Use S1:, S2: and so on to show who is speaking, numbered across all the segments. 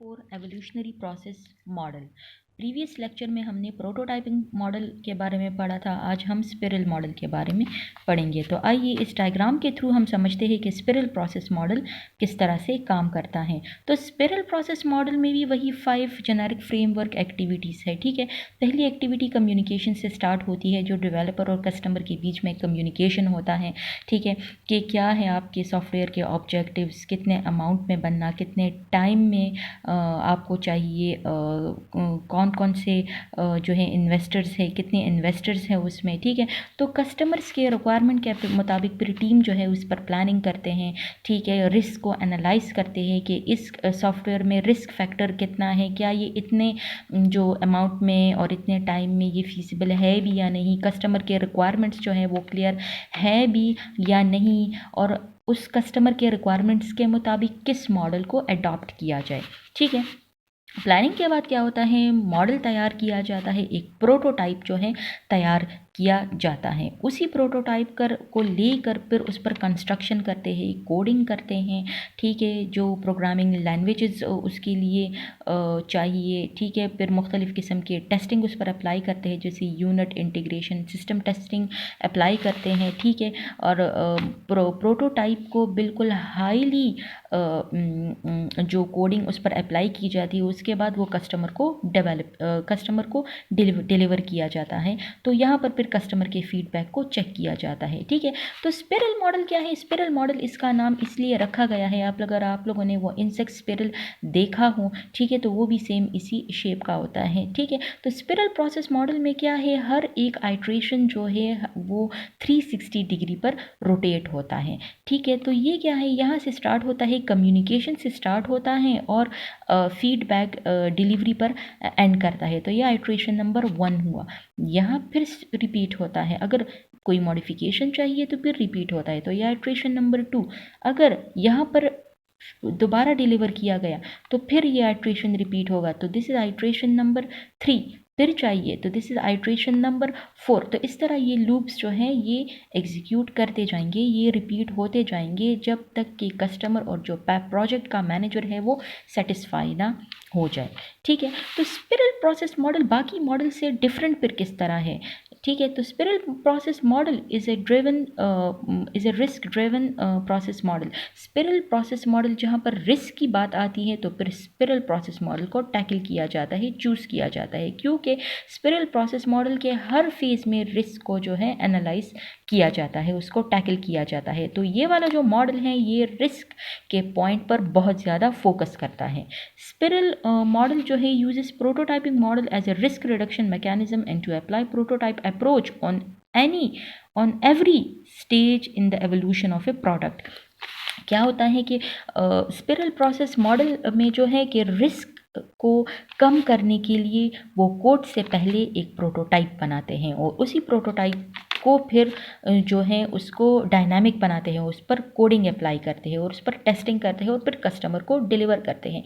S1: Four evolutionary process model. Previous lecture में हमने prototyping model के बारे में पढ़ा था। आज हम स्पिरल मॉडल के बारे में पढ़ेंगे। तो आइए इस डायग्राम के थ्रू हम समझते हैं कि स्पिरल प्रोसेस मॉडल किस तरह से काम करता है। तो स्पिरल प्रोसेस मॉडल में भी वही 5 जेनेरिक फ्रेमवर्क एक्टिविटीज़ है। ठीक है, पहली एक्टिविटी कम्युनिकेशन से स्टार्ट होती है, जो डेवलपर और कस्टमर के बीच में कम्युनिकेशन होता है। ठीक है, कि क्या है आपके सॉफ्टवेयर के ऑब्जेक्टिव्स, कितने अमाउंट में बनना, कितने टाइम में आपको चाहिए, कौन कौन से जो है इन्वेस्टर्स है, कितने इन्वेस्टर्स हैं उसमें। ठीक है, तो कस्टमर्स के रिक्वायरमेंट के मुताबिक फिर टीम जो है उस पर प्लानिंग करते हैं। ठीक है, रिस्क को एनालाइज करते हैं कि इस सॉफ्टवेयर में रिस्क फैक्टर कितना है, क्या ये इतने जो अमाउंट में और इतने टाइम में ये फीसिबल है भी या नहीं, कस्टमर के रिक्वायरमेंट्स जो है वो क्लियर है भी या नहीं, और उस कस्टमर के रिक्वायरमेंट्स के मुताबिक किस मॉडल को अडॉप्ट किया जाए। ठीक है, प्लानिंग के बाद क्या होता है, मॉडल तैयार किया जाता है, एक प्रोटोटाइप जो है तैयार किया जाता है। उसी प्रोटोटाइप को लेकर फिर उस पर कंस्ट्रक्शन करते हैं, कोडिंग करते हैं। ठीक है, जो प्रोग्रामिंग लैंग्वेजेस उसके लिए चाहिए। ठीक है, फिर मुख्तलिफ़ किस्म के टेस्टिंग उस पर अप्लाई करते हैं, जैसे unit integration, system testing apply करते हैं। ठीक है, और प्रोटोटाइप को बिल्कुल हाईली जो कोडिंग उस पर अप्लाई की जाती है, उसके बाद वो कस्टमर को डिलीवर किया जाता है। तो यहाँ पर फिर कस्टमर के फीडबैक को चेक किया जाता है। ठीक है, तो स्पिरल मॉडल क्या है? स्पिरल मॉडल इसका नाम इसलिए रखा गया है, अगर आप लोगों ने वो इंसेक्ट स्पिरल देखा हो, ठीक है, तो वो भी सेम इसी शेप का होता है। ठीक है, तो स्पिरल प्रोसेस मॉडल में क्या है, हर एक आइट्रेशन जो है वो 360 डिग्री पर रोटेट होता है। ठीक है, तो ये क्या है, यहाँ से स्टार्ट होता है, कम्युनिकेशन से स्टार्ट होता है और फीडबैक डिलीवरी पर एंड करता है। तो ये आइट्रेशन नंबर 1 हुआ। यहाँ फिर रिपीट होता है, अगर कोई मॉडिफिकेशन चाहिए तो फिर रिपीट होता है। तो ये आइट्रेशन नंबर 2। अगर यहाँ पर दोबारा डिलीवर किया गया तो फिर ये आइट्रेशन रिपीट होगा, तो दिस इज आइट्रेशन नंबर 3। फिर चाहिए तो दिस इज आइट्रेशन नंबर 4। तो इस तरह ये लूप्स जो हैं ये एग्जीक्यूट करते जाएंगे, ये रिपीट होते जाएंगे जब तक कि कस्टमर और जो प्रोजेक्ट का मैनेजर है वो सेटिस्फाई ना हो जाए। ठीक है, तो स्पिरल प्रोसेस मॉडल बाकी मॉडल से डिफरेंट फिर किस तरह है? ठीक है, तो spiral process model is a risk driven process model. Spiral process model जहाँ पर रिस्क की बात आती है तो फिर स्पिरल प्रोसेस मॉडल को टैकल किया जाता है, चूज़ किया जाता है, क्योंकि स्पिरल प्रोसेस मॉडल के हर फेज में रिस्क को जो है एनालाइज किया जाता है, उसको टैकल किया जाता है। तो ये वाला जो मॉडल है ये रिस्क के पॉइंट पर बहुत ज़्यादा फोकस करता है। स्पिरल मॉडल जो है uses prototyping model as a risk reduction mechanism and to apply prototype approach on every stage in the evolution of a product। क्या होता है कि स्पिरल प्रोसेस मॉडल में जो है कि रिस्क को कम करने के लिए वो कोड से पहले एक प्रोटोटाइप बनाते हैं और उसी प्रोटोटाइप को फिर जो है उसको डायनामिक बनाते हैं, उस पर कोडिंग अप्लाई करते हैं और उस पर टेस्टिंग करते हैं और फिर कस्टमर को डिलीवर करते हैं।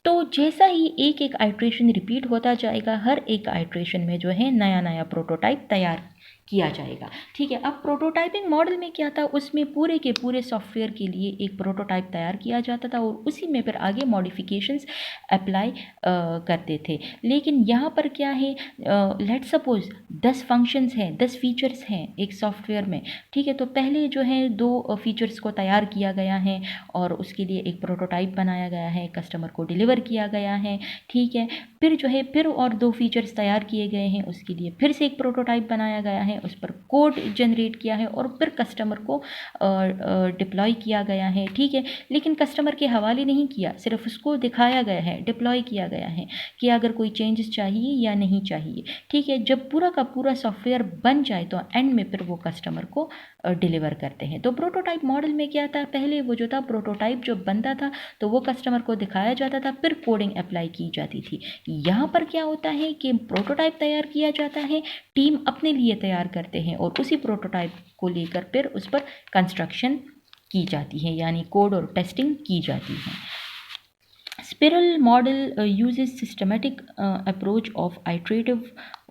S1: तो जैसा ही एक एक आइट्रेशन रिपीट होता जाएगा, हर एक आइट्रेशन में जो है नया नया प्रोटोटाइप तैयार किया जाएगा। ठीक है, अब प्रोटोटाइपिंग मॉडल में क्या था, उसमें पूरे के पूरे सॉफ्टवेयर के लिए एक प्रोटोटाइप तैयार किया जाता था और उसी में फिर आगे मॉडिफिकेशंस अप्लाई करते थे। लेकिन यहाँ पर क्या है, लेट सपोज 10 फंक्शंस हैं, 10 फीचर्स हैं एक सॉफ्टवेयर में। ठीक है, तो पहले जो है 2 फीचर्स को तैयार किया गया है और उसके लिए एक प्रोटोटाइप बनाया गया है, कस्टमर को डिलीवर किया गया है। ठीक है, फिर जो है फिर और 2 फीचर्स तैयार किए गए हैं, उसके लिए फिर से एक प्रोटोटाइप बनाया गया है, उस पर कोड जनरेट किया है और फिर कस्टमर को डिप्लॉय किया गया है। ठीक है, लेकिन कस्टमर के हवाले नहीं किया, सिर्फ उसको दिखाया गया है, डिप्लॉय किया गया है कि अगर कोई चेंजेस चाहिए या नहीं चाहिए। ठीक है, जब पूरा का पूरा सॉफ्टवेयर बन जाए तो एंड में फिर वो कस्टमर को डिलीवर करते हैं। तो प्रोटोटाइप मॉडल में क्या था, पहले वो जो था प्रोटोटाइप जो बनता था तो वो कस्टमर को दिखाया जाता था, फिर कोडिंग अप्लाई की जाती थी। यहाँ पर क्या होता है कि प्रोटोटाइप तैयार किया जाता है, टीम अपने लिए तैयार करते हैं और उसी प्रोटोटाइप को लेकर फिर उस पर कंस्ट्रक्शन की जाती है, यानी कोड और टेस्टिंग की जाती है। Spiral model uses systematic approach of iterative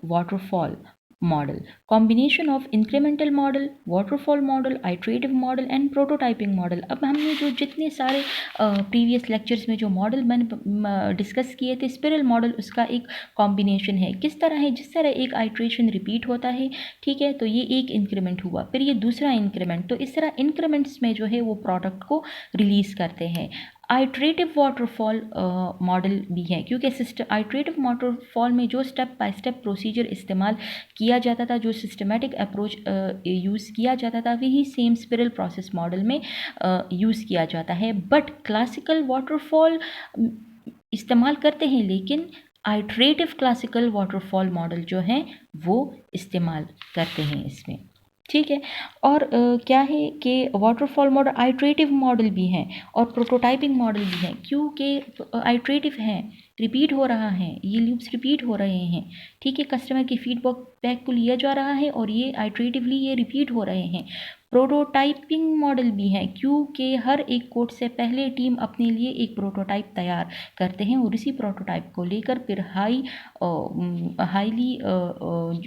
S1: waterfall model, combination of incremental model, waterfall model, iterative model and prototyping model. अब हमने जो जितने सारे प्रीवियस लेक्चर्स में जो मॉडल मैंने डिस्कस किए थे, स्पिरल मॉडल उसका एक कॉम्बिनेशन है। किस तरह है? जिस तरह एक आइट्रेशन रिपीट होता है, ठीक है, तो ये एक इंक्रीमेंट हुआ, फिर ये दूसरा इंक्रीमेंट, तो इस तरह इंक्रीमेंट्स में जो है वो प्रोडक्ट को रिलीज़ करते हैं। आइट्रेटिव वाटरफॉल मॉडल भी है, क्योंकि आइट्रेटिव वाटरफॉल में जो स्टेप बाय स्टेप प्रोसीजर इस्तेमाल किया जाता था, जो सिस्टमेटिक अप्रोच यूज़ किया जाता था, वही सेम स्पिरल प्रोसेस मॉडल में यूज़ किया जाता है। बट क्लासिकल वाटरफॉल इस्तेमाल करते हैं, लेकिन आइट्रेटिव क्लासिकल वाटरफॉल मॉडल जो है वो इस्तेमाल करते हैं इसमें, ठीक है। और क्या है कि वाटरफॉल मॉडल आइट्रेटिव मॉडल भी है और प्रोटोटाइपिंग मॉडल भी है, क्योंकि आइट्रेटिव है, रिपीट हो रहा है, ये लूप्स रिपीट हो रहे हैं, ठीक है, कस्टमर की फीडबैक को लिया जा रहा है और ये आइट्रेटिवली ये रिपीट हो रहे हैं। प्रोटोटाइपिंग मॉडल भी है, क्योंकि हर एक कोड से पहले टीम अपने लिए एक प्रोटोटाइप तैयार करते हैं और इसी प्रोटोटाइप को लेकर फिर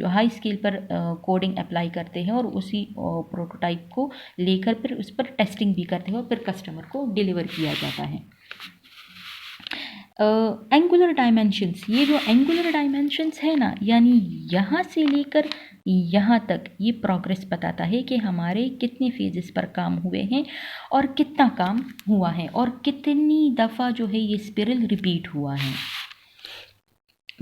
S1: हाई स्केल पर कोडिंग अप्लाई करते हैं और उसी प्रोटोटाइप को लेकर फिर उस पर टेस्टिंग भी करते हैं और फिर कस्टमर को डिलीवर किया जाता है। एंगुलर डायमेंशंस, ये जो एंगुलर डायमेंशंस है ना, यानी यहाँ से लेकर यहाँ तक ये प्रोग्रेस बताता है कि हमारे कितने फेजेस पर काम हुए हैं और कितना काम हुआ है और कितनी दफ़ा जो है ये स्पिरल रिपीट हुआ है।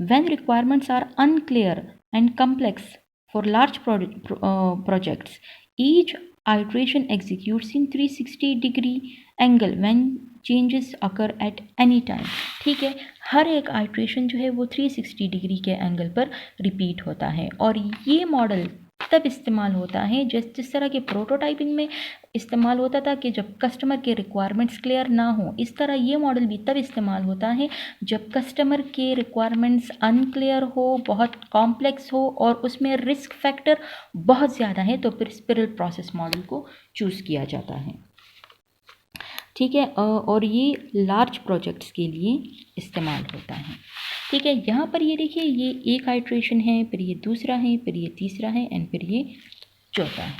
S1: When requirements are unclear and complex for large projects, each iteration executes in 360-degree angle when changes occur at any time, ठीक है। हर एक आइट्रेशन जो है वो 360 डिग्री के एंगल पर रिपीट होता है और ये मॉडल तब इस्तेमाल होता है जिस तरह के प्रोटोटाइपिंग में इस्तेमाल होता था कि जब कस्टमर के रिक्वायरमेंट्स क्लियर ना हो, इस तरह ये मॉडल भी तब इस्तेमाल होता है जब कस्टमर के रिक्वायरमेंट्स अनक्लियर हो, बहुत कॉम्प्लेक्स हो और उसमें रिस्क फैक्टर बहुत ज़्यादा है, तो फिर स्पिरल प्रोसेस मॉडल को चूज़ किया जाता है, ठीक है। और ये लार्ज प्रोजेक्ट्स के लिए इस्तेमाल होता है, ठीक है। यहाँ पर ये देखिए, ये एक आइट्रेशन है, फिर ये दूसरा है, फिर ये तीसरा है एंड फिर ये चौथा है।